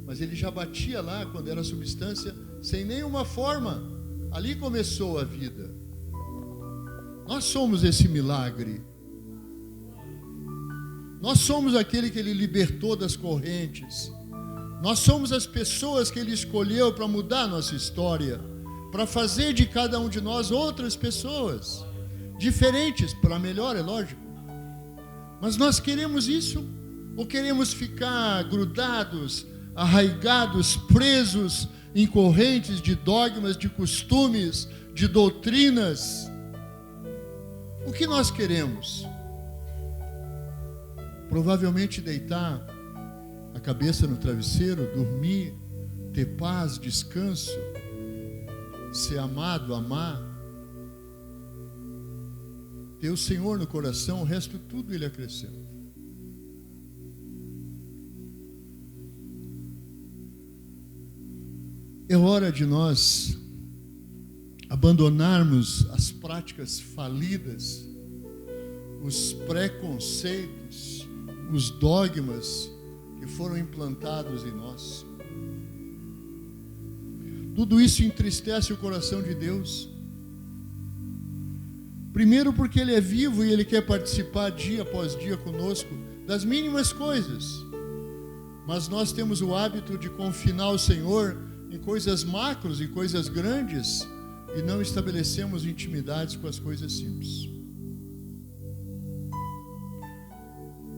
Mas ele já batia lá quando era substância, sem nenhuma forma. Ali começou a vida. Nós somos esse milagre. Nós somos aquele que ele libertou das correntes. Nós somos as pessoas que ele escolheu para mudar a nossa história, para fazer de cada um de nós outras pessoas, diferentes, para melhor, é lógico. Mas nós queremos isso? Ou queremos ficar grudados, arraigados, presos em correntes de dogmas, de costumes, de doutrinas? O que nós queremos? Provavelmente deitar a cabeça no travesseiro, dormir, ter paz, descanso, ser amado, amar, ter o Senhor no coração, o resto tudo ele acrescenta. É hora de nós abandonarmos as práticas falidas, os preconceitos, os dogmas que foram implantados em nós. Tudo isso entristece o coração de Deus. Primeiro porque Ele é vivo e Ele quer participar dia após dia conosco das mínimas coisas. Mas nós temos o hábito de confinar o Senhor em coisas macros, em coisas grandes, e não estabelecemos intimidades com as coisas simples.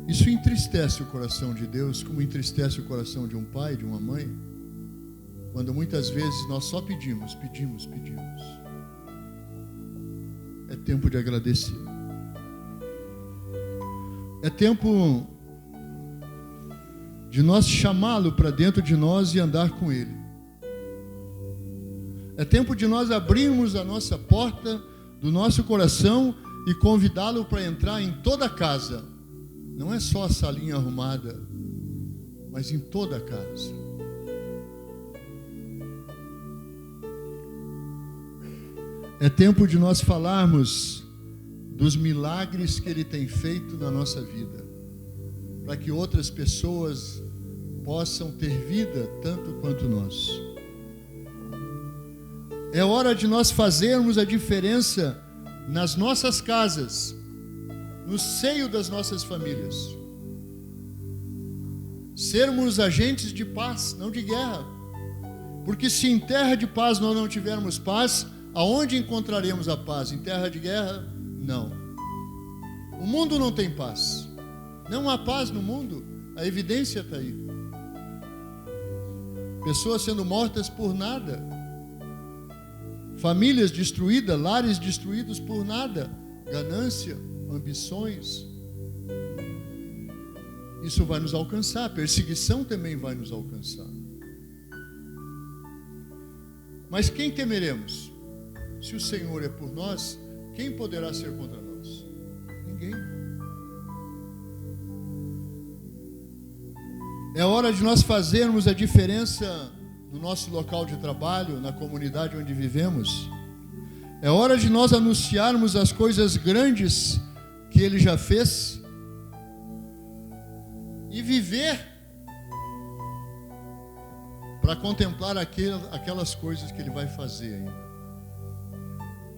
Isso entristece o coração de Deus, como entristece o coração de um pai, de uma mãe, quando muitas vezes nós só pedimos. É tempo de agradecer. É tempo de nós chamá-lo para dentro de nós e andar com Ele. É tempo de nós abrirmos a nossa porta do nosso coração e convidá-lo para entrar em toda a casa. Não é só a salinha arrumada, mas em toda a casa. É tempo de nós falarmos dos milagres que Ele tem feito na nossa vida, para que outras pessoas possam ter vida tanto quanto nós. É hora de nós fazermos a diferença nas nossas casas, no seio das nossas famílias. Sermos agentes de paz, não de guerra. Porque se em terra de paz nós não tivermos paz, aonde encontraremos a paz? Em terra de guerra? Não. O mundo não tem paz. Não há paz no mundo. A evidência está aí. Pessoas sendo mortas por nada. Famílias destruídas, lares destruídos por nada. Ganância, ambições. Isso vai nos alcançar. Perseguição também vai nos alcançar. Mas quem temeremos? Se o Senhor é por nós, quem poderá ser contra nós? Ninguém. É hora de nós fazermos a diferença no nosso local de trabalho, na comunidade onde vivemos. É hora de nós anunciarmos as coisas grandes que Ele já fez e viver para contemplar aquelas coisas que Ele vai fazer ainda.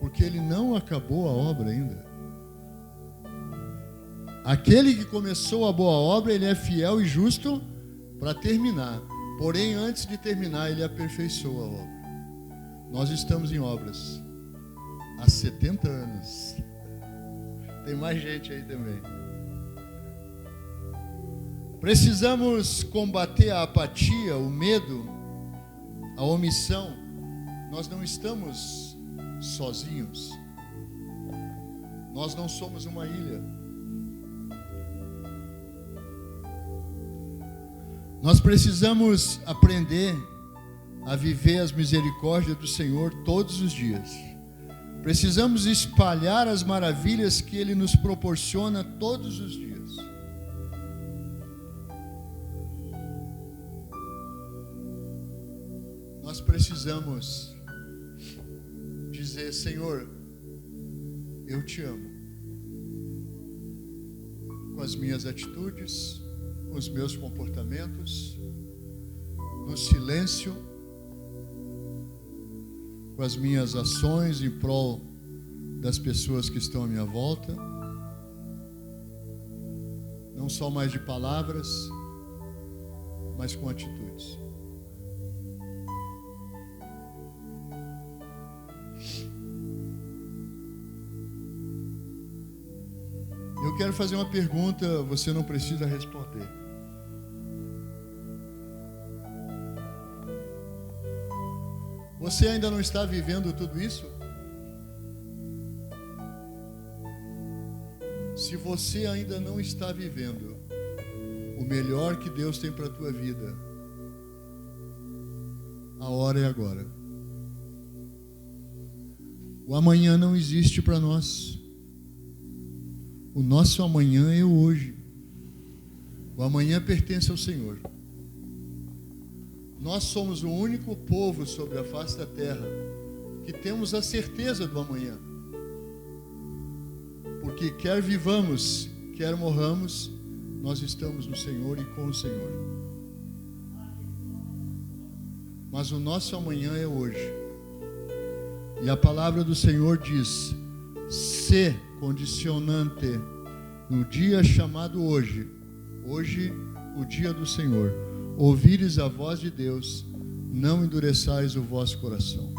Porque Ele não acabou a obra ainda. Aquele que começou a boa obra, Ele é fiel e justo para terminar. Porém, antes de terminar, Ele aperfeiçoa a obra. Nós estamos em obras há 70 anos. Tem mais gente aí também. Precisamos combater a apatia, o medo, a omissão. Nós não estamos sozinhos. Nós não somos uma ilha. Nós precisamos aprender a viver as misericórdias do Senhor todos os dias. Precisamos espalhar as maravilhas que Ele nos proporciona todos os dias. Nós precisamos dizer: Senhor, eu te amo. Com as minhas atitudes, com os meus comportamentos, no silêncio, com as minhas ações em prol das pessoas que estão à minha volta. Não só mais de palavras, mas com atitudes. Eu quero fazer uma pergunta, você não precisa responder. Você ainda não está vivendo tudo isso? Se você ainda não está vivendo o melhor que Deus tem para a tua vida, a hora é agora. O amanhã não existe para nós. O nosso amanhã é o hoje. O amanhã pertence ao Senhor. Nós somos o único povo sobre a face da terra que temos a certeza do amanhã. Porque quer vivamos, quer morramos, nós estamos no Senhor e com o Senhor. Mas o nosso amanhã é hoje. E a palavra do Senhor diz: se condicionante no dia chamado hoje, hoje o dia do Senhor, ouvires a voz de Deus, não endureçais o vosso coração.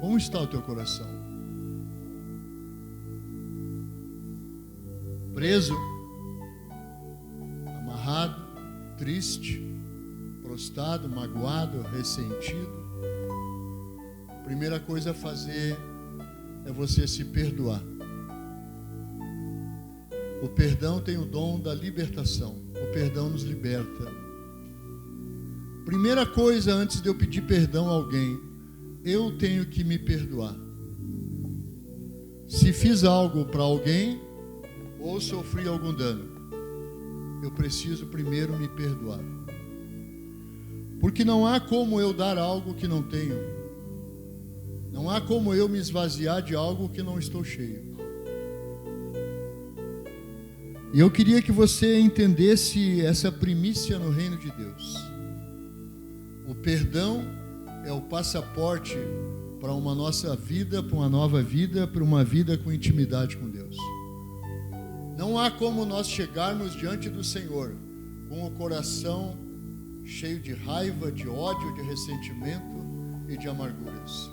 Como está o teu coração? Preso, amarrado, triste, prostrado, magoado, ressentido? Primeira coisa a fazer é você se perdoar. O perdão tem o dom da libertação. O perdão nos liberta. Primeira coisa, antes de eu pedir perdão a alguém, eu tenho que me perdoar. Se fiz algo para alguém ou sofri algum dano, eu preciso primeiro me perdoar. Porque não há como eu dar algo que não tenho. Não há como eu me esvaziar de algo que não estou cheio. E eu queria que você entendesse essa primícia no reino de Deus. O perdão é o passaporte para uma nossa vida, para uma nova vida, para uma vida com intimidade com Deus. Não há como nós chegarmos diante do Senhor com o coração cheio de raiva, de ódio, de ressentimento e de amarguras.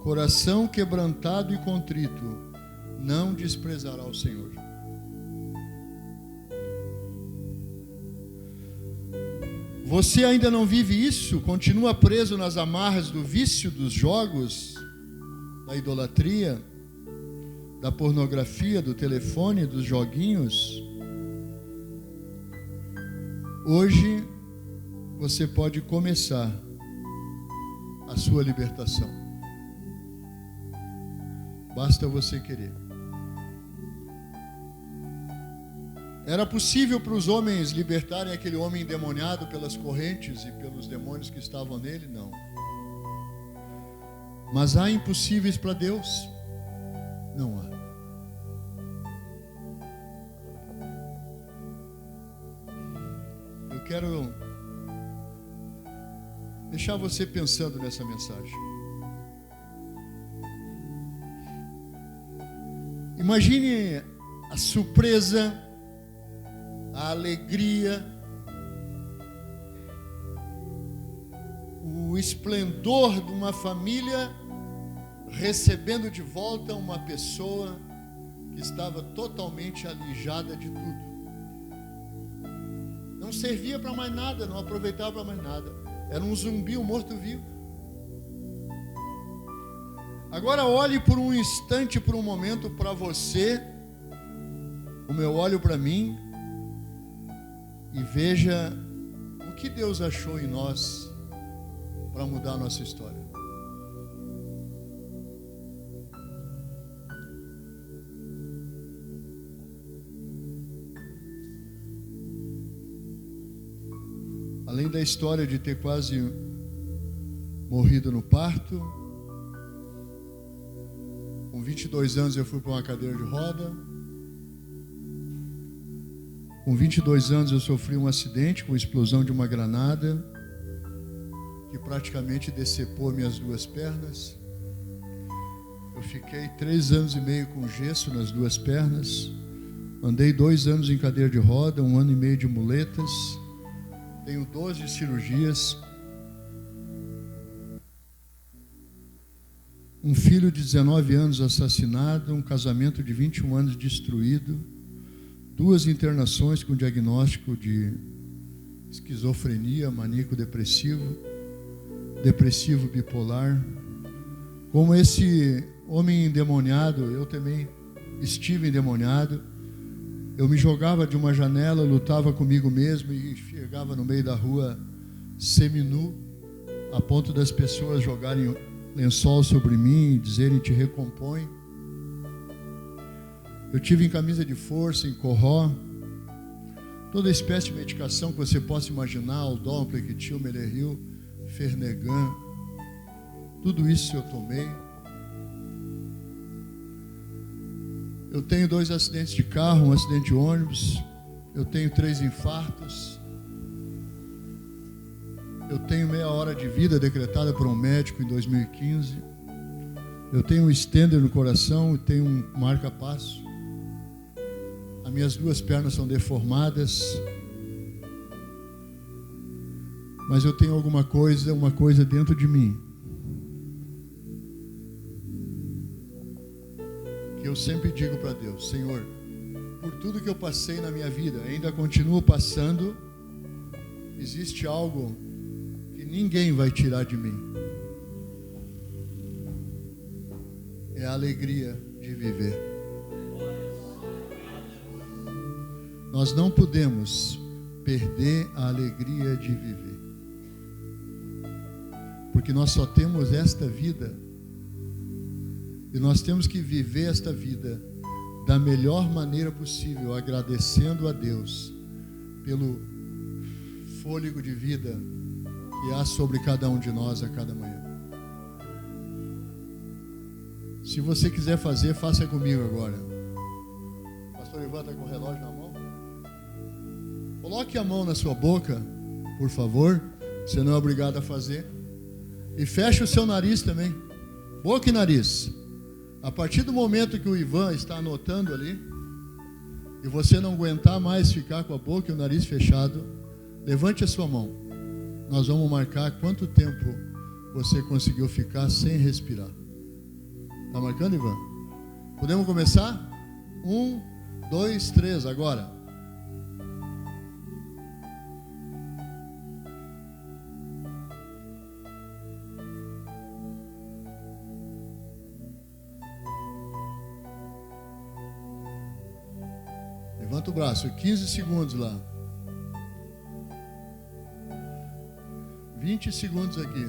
Coração quebrantado e contrito não desprezará o Senhor. Você ainda não vive isso? Continua preso nas amarras do vício, dos jogos, da idolatria, da pornografia, do telefone, dos joguinhos? Hoje você pode começar a sua libertação. Basta você querer. Era possível para os homens libertarem aquele homem endemoniado pelas correntes e pelos demônios que estavam nele? Não. Mas há impossíveis para Deus? Não há. Eu quero deixar você pensando nessa mensagem. Imagine a surpresa, a alegria, o esplendor de uma família recebendo de volta uma pessoa que estava totalmente alijada de tudo. Não servia para mais nada, não aproveitava para mais nada. Era um zumbi, um morto-vivo. Agora olhe por um instante, por um momento para você, como eu olho para mim, e veja o que Deus achou em nós para mudar a nossa história. Além da história de ter quase morrido no parto, com 22 anos eu fui para uma cadeira de roda. Com 22 anos eu sofri um acidente com a explosão de uma granada que praticamente decepou minhas duas pernas. Eu fiquei 3 anos e meio com gesso nas duas pernas. Andei 2 anos em cadeira de roda, 1 ano e meio de muletas. Tenho 12 cirurgias. Um filho de 19 anos assassinado, um casamento de 21 anos destruído, 2 internações com diagnóstico de esquizofrenia, maníaco-depressivo, depressivo bipolar. Como esse homem endemoniado, eu também estive endemoniado. Eu me jogava de uma janela, lutava comigo mesmo e chegava no meio da rua seminu, a ponto das pessoas jogarem lençol sobre mim e dizerem: te recompõe. Eu tive em camisa de força, em Corró, toda espécie de medicação que você possa imaginar, Aldol, Plequitil, Meleril, Fernegan, tudo isso eu tomei. Eu tenho 2 acidentes de carro, 1 acidente de ônibus, eu tenho 3 infartos, eu tenho meia hora de vida decretada por um médico em 2015, eu tenho um stender no coração e tenho um marca-passo. As minhas 2 pernas são deformadas, mas eu tenho uma coisa dentro de mim, que eu sempre digo para Deus: Senhor, por tudo que eu passei na minha vida, ainda continuo passando, existe algo que ninguém vai tirar de mim. É a alegria de viver. Nós não podemos perder a alegria de viver, porque nós só temos esta vida, e nós temos que viver esta vida da melhor maneira possível, agradecendo a Deus pelo fôlego de vida que há sobre cada um de nós a cada manhã. Se você quiser fazer, faça comigo agora. O pastor Ivan está com o relógio na mão. Coloque a mão na sua boca, por favor. Você não é obrigado a fazer. E feche o seu nariz também. Boca e nariz. A partir do momento que o Ivan está anotando ali, e você não aguentar mais ficar com a boca e o nariz fechado, levante a sua mão. Nós vamos marcar quanto tempo você conseguiu ficar sem respirar. Está marcando, Ivan? Podemos começar? 1, 2, 3, agora. Levanta o braço, 15 segundos lá. 20 segundos aqui.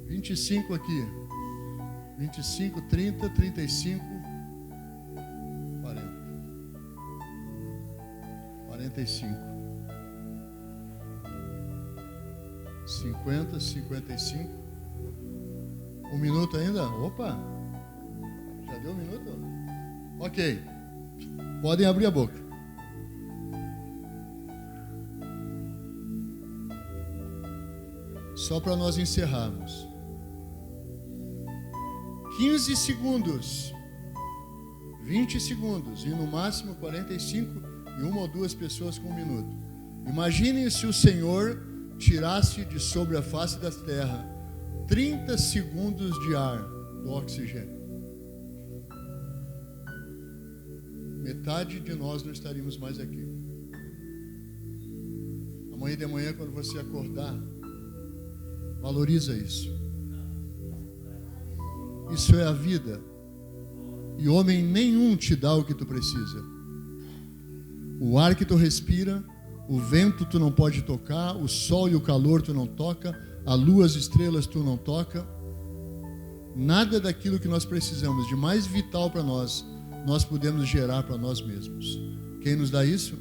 25 aqui. 25, 30, 35, 40. 45. 50, 55. 1 minuto ainda? Opa! Já deu 1 minuto? Ok. Podem abrir a boca. Só para nós encerrarmos. 15 segundos. 20 segundos. E no máximo 45 e 1 ou 2 pessoas com 1 minuto. Imaginem se o Senhor tirasse de sobre a face da terra 30 segundos de ar do oxigênio. Metade de nós não estaríamos mais aqui. Amanhã de manhã, quando você acordar, valoriza isso. Isso é a vida. E homem nenhum te dá o que tu precisa. O ar que tu respira, o vento tu não pode tocar, o sol e o calor tu não toca, a lua, as estrelas tu não toca. Nada daquilo que nós precisamos de mais vital para nós podemos gerar para nós mesmos. Quem nos dá isso?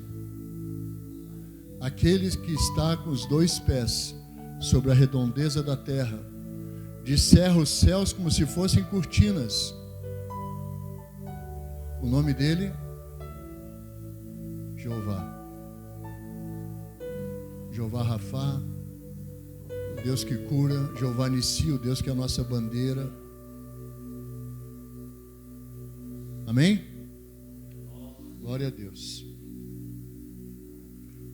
Aqueles que está com os 2 pés sobre a redondeza da terra, descerra os céus como se fossem cortinas. O nome dele? Jeová. Jeová Rafá, o Deus que cura. Jeová Nissi, o Deus que é a nossa bandeira. Amém? Glória a Deus.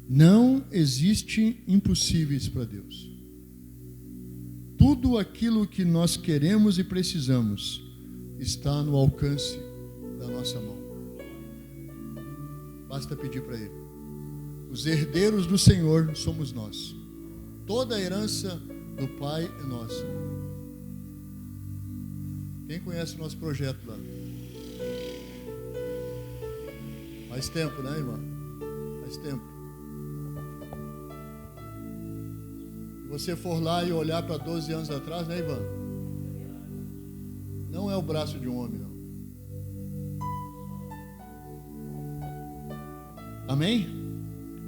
Não existe impossíveis para Deus. Tudo aquilo que nós queremos e precisamos está no alcance da nossa mão. Basta pedir para Ele. Os herdeiros do Senhor somos nós. Toda a herança do Pai é nossa. Quem conhece o nosso projeto lá? Faz tempo, né, irmã? Faz tempo. Se você for lá e olhar para 12 anos atrás, né, Ivan? Não é o braço de um homem, não. Amém?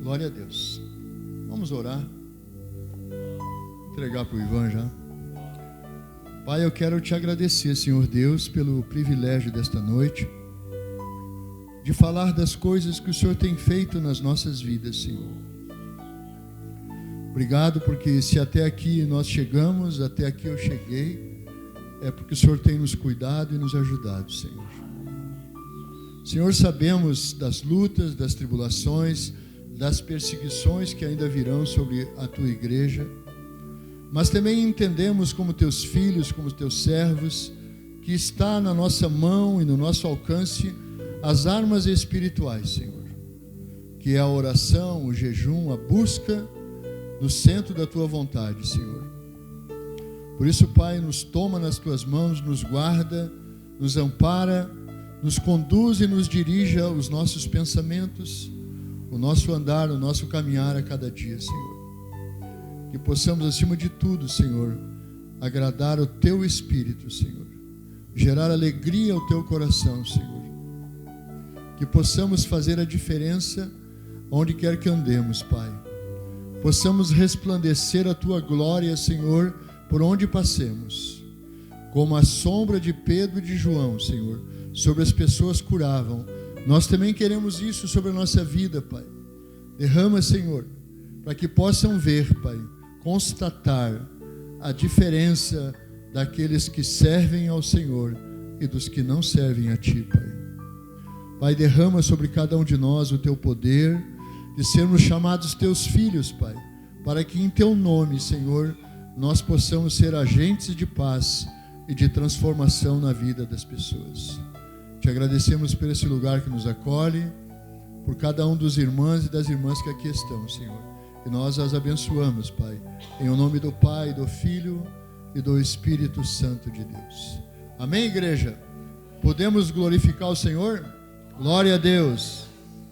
Glória a Deus. Vamos orar. Entregar para o Ivan já. Pai, eu quero te agradecer, Senhor Deus, pelo privilégio desta noite de falar das coisas que o Senhor tem feito nas nossas vidas, Senhor. Obrigado porque se até aqui nós chegamos, até aqui eu cheguei, é porque o Senhor tem nos cuidado e nos ajudado, Senhor. Senhor, sabemos das lutas, das tribulações, das perseguições que ainda virão sobre a tua igreja, mas também entendemos como teus filhos, como teus servos, que está na nossa mão e no nosso alcance as armas espirituais, Senhor, que é a oração, o jejum, a busca no centro da tua vontade, Senhor. Por isso, Pai, nos toma nas tuas mãos, nos guarda, nos ampara, nos conduz e nos dirija os nossos pensamentos, o nosso andar, o nosso caminhar a cada dia, Senhor. Que possamos, acima de tudo, Senhor, agradar o teu Espírito, Senhor, gerar alegria ao teu coração, Senhor. Que possamos fazer a diferença onde quer que andemos, Pai. Possamos resplandecer a Tua glória, Senhor, por onde passemos. Como a sombra de Pedro e de João, Senhor, sobre as pessoas curavam. Nós também queremos isso sobre a nossa vida, Pai. Derrama, Senhor, para que possam ver, Pai, constatar a diferença daqueles que servem ao Senhor e dos que não servem a Ti, Pai. Pai, derrama sobre cada um de nós o Teu poder de sermos chamados Teus filhos, Pai, para que em Teu nome, Senhor, nós possamos ser agentes de paz e de transformação na vida das pessoas. Te agradecemos por esse lugar que nos acolhe, por cada um dos irmãos e das irmãs que aqui estão, Senhor. E nós as abençoamos, Pai, em o nome do Pai, do Filho e do Espírito Santo de Deus. Amém, igreja? Podemos glorificar o Senhor? Glória a Deus.